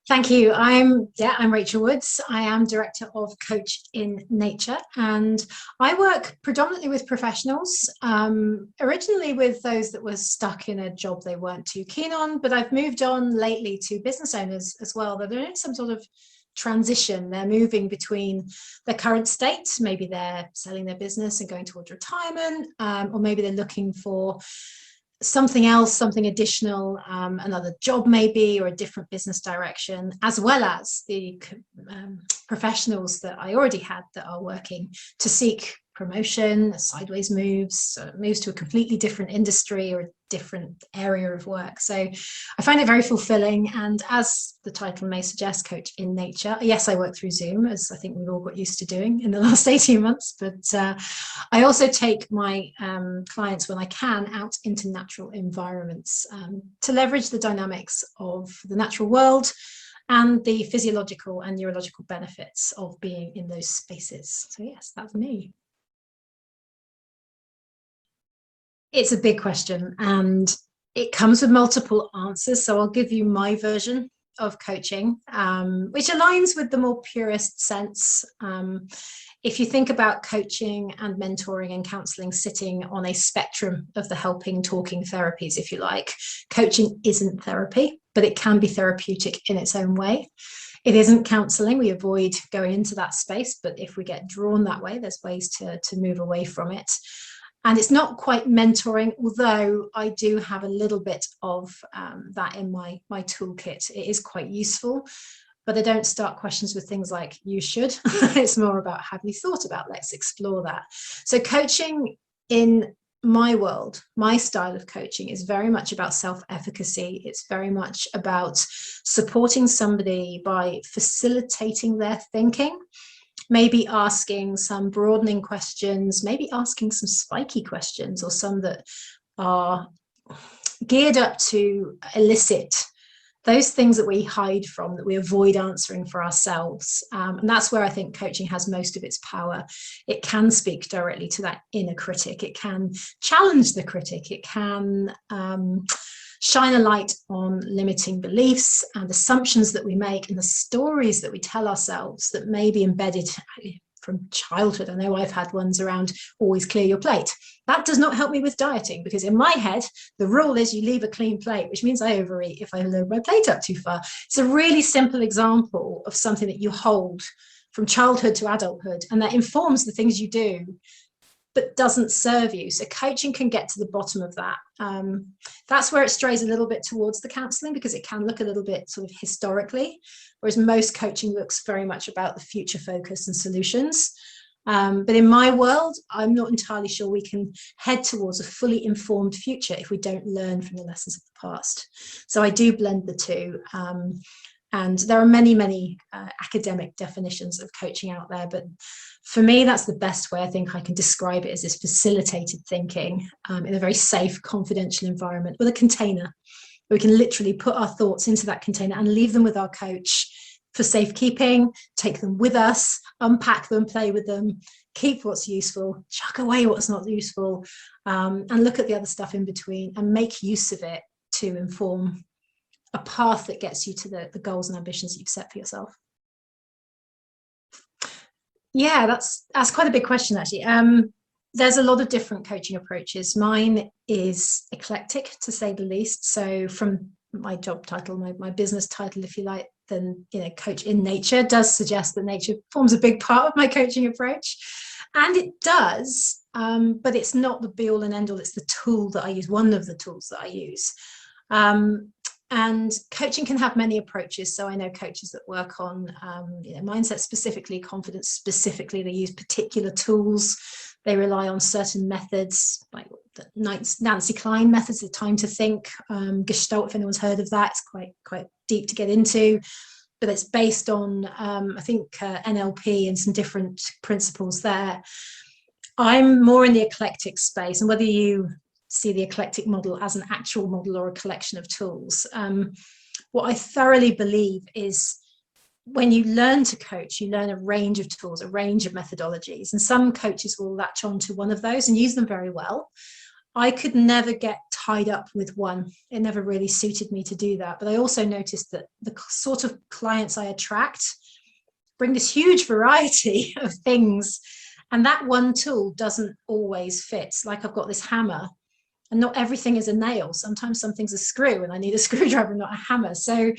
Thank you. I'm Rachel Woods. I am director of Coach in Nature, and I work predominantly with professionals. Originally with those that were stuck in a job they weren't too keen on, but I've moved on lately to business owners as well that are in some sort of transition. They're moving between their current state, maybe they're selling their business and going towards retirement, or maybe they're looking for something else, something additional, another job maybe, or a different business direction, as well as the professionals that I already had that are working to seek promotion, sideways moves, moves to a completely different industry or a different area of work. So I find it very fulfilling. And as the title may suggest, Coach in Nature, yes, I work through Zoom, as I think we've all got used to doing in the last 18 months, but I also take my clients, when I can, out into natural environments to leverage the dynamics of the natural world and the physiological and neurological benefits of being in those spaces. So yes, that's me. It's a big question and it comes with multiple answers. So I'll give you my version of coaching, which aligns with the more purist sense. If you think about coaching and mentoring and counseling sitting on a spectrum of the helping, talking therapies, if you like, coaching isn't therapy, but it can be therapeutic in its own way. It isn't counseling. We avoid going into that space, but if we get drawn that way, there's ways to move away from it. And it's not quite mentoring, although I do have a little bit of that in my toolkit. It is quite useful, but I don't start questions with things like, you should. It's more about, have you thought about, let's explore that. So coaching in my world, my style of coaching is very much about self-efficacy. It's very much about supporting somebody by facilitating their thinking, maybe asking some broadening questions, maybe asking some spiky questions, or some that are geared up to elicit those things that we hide from, that we avoid answering for ourselves. And that's where I think coaching has most of its power. It can speak directly to that inner critic. It can challenge the critic. It can shine a light on limiting beliefs and assumptions that we make and the stories that we tell ourselves that may be embedded from childhood. I know I've had ones around always clear your plate. That does not help me with dieting, because in my head, the rule is you leave a clean plate, which means I overeat if I load my plate up too far. It's a really simple example of something that you hold from childhood to adulthood, and that informs the things you do, but doesn't serve you. So coaching can get to the bottom of that. That's where it strays a little bit towards the counseling, because it can look a little bit sort of historically, whereas most coaching looks very much about the future focus and solutions. But in my world, I'm not entirely sure we can head towards a fully informed future if we don't learn from the lessons of the past. So I do blend the two. And there are many, many academic definitions of coaching out there, but for me, that's the best way I think I can describe it, as this facilitated thinking in a very safe, confidential environment with a container. We can literally put our thoughts into that container and leave them with our coach for safekeeping, take them with us, unpack them, play with them, keep what's useful, chuck away what's not useful, and look at the other stuff in between and make use of it to inform a path that gets you to the goals and ambitions that you've set for yourself. Yeah, that's quite a big question, actually. There's a lot of different coaching approaches. Mine is eclectic, to say the least. So from my job title, my business title, if you like, then, you know, Coach in Nature does suggest that nature forms a big part of my coaching approach. And it does, but it's not the be all and end all. It's the tool that I use, one of the tools that I use. And coaching can have many approaches. So I know coaches that work on mindset specifically, confidence specifically. They use particular tools. They rely on certain methods, like the Nancy Klein methods, the time to think, Gestalt, if anyone's heard of that. It's quite deep to get into, but it's based on, I think, NLP and some different principles there. I'm more in the eclectic space, and whether you see the eclectic model as an actual model or a collection of tools. What I thoroughly believe is when you learn to coach, you learn a range of tools, a range of methodologies, and some coaches will latch on to one of those and use them very well. I could never get tied up with one. It never really suited me to do that. But I also noticed that the sort of clients I attract bring this huge variety of things. And that one tool doesn't always fit. Like I've got this hammer, and not everything is a nail. Sometimes something's a screw and I need a screwdriver, not a hammer. So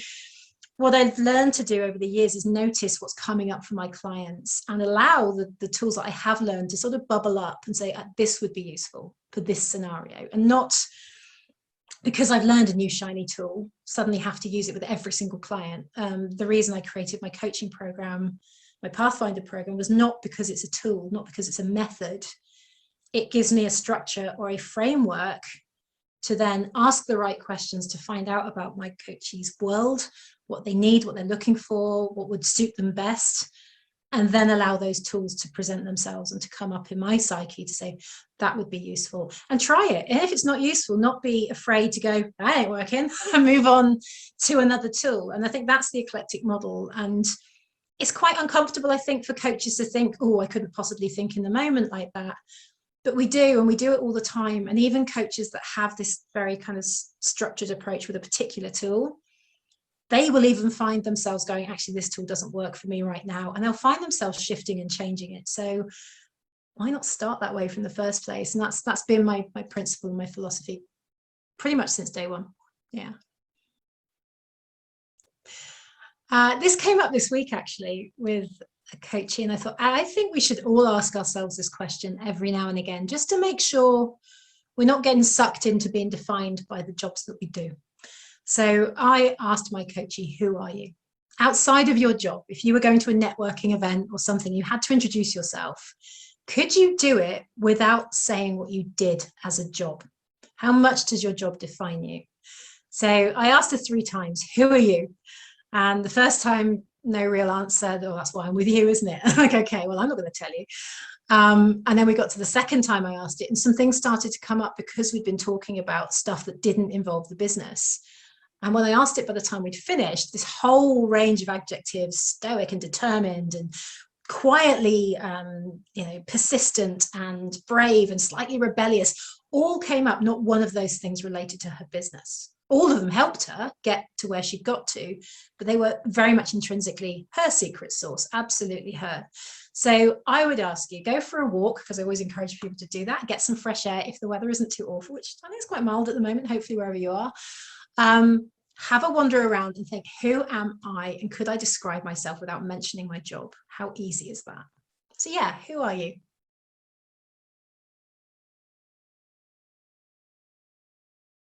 what I've learned to do over the years is notice what's coming up for my clients and allow the tools that I have learned to sort of bubble up and say, this would be useful for this scenario, and not because I've learned a new shiny tool, suddenly have to use it with every single client. The reason I created my coaching program, my Pathfinder program, was not because it's a tool, not because it's a method. It gives me a structure or a framework to then ask the right questions to find out about my coachee's world, what they need, what they're looking for, what would suit them best, and then allow those tools to present themselves and to come up in my psyche to say, that would be useful, and try it. And if it's not useful, not be afraid to go, that ain't working, and move on to another tool. And I think that's the eclectic model. And it's quite uncomfortable, I think, for coaches to think, oh, I couldn't possibly think in the moment like that. But we do, and we do it all the time. And even coaches that have this very kind of structured approach with a particular tool, they will even find themselves going, actually, this tool doesn't work for me right now. And they'll find themselves shifting and changing it. So why not start that way from the first place? And that's been my principle, my philosophy, pretty much since day one. Yeah. This came up this week, actually, with a coachee, and I thought, I think we should all ask ourselves this question every now and again, just to make sure we're not getting sucked into being defined by the jobs that we do. So I asked my coachee, who are you? Outside of your job, if you were going to a networking event or something, you had to introduce yourself. Could you do it without saying what you did as a job? How much does your job define you? So I asked her 3 times, who are you? And the first time, no real answer. Oh, that's why I'm with you, isn't it? Like, okay, well, I'm not going to tell you. And then we got to the second time I asked it, and some things started to come up because we'd been talking about stuff that didn't involve the business. And when I asked it, by the time we'd finished, this whole range of adjectives, stoic and determined and quietly, persistent and brave and slightly rebellious, all came up. Not one of those things related to her business. All of them helped her get to where she got to, but they were very much intrinsically her secret sauce, absolutely her. So I would ask you, go for a walk, because I always encourage people to do that, get some fresh air if the weather isn't too awful, which I think is quite mild at the moment, hopefully wherever you are. Have a wander around and think, who am I, and could I describe myself without mentioning my job? How easy is that? So yeah, who are you?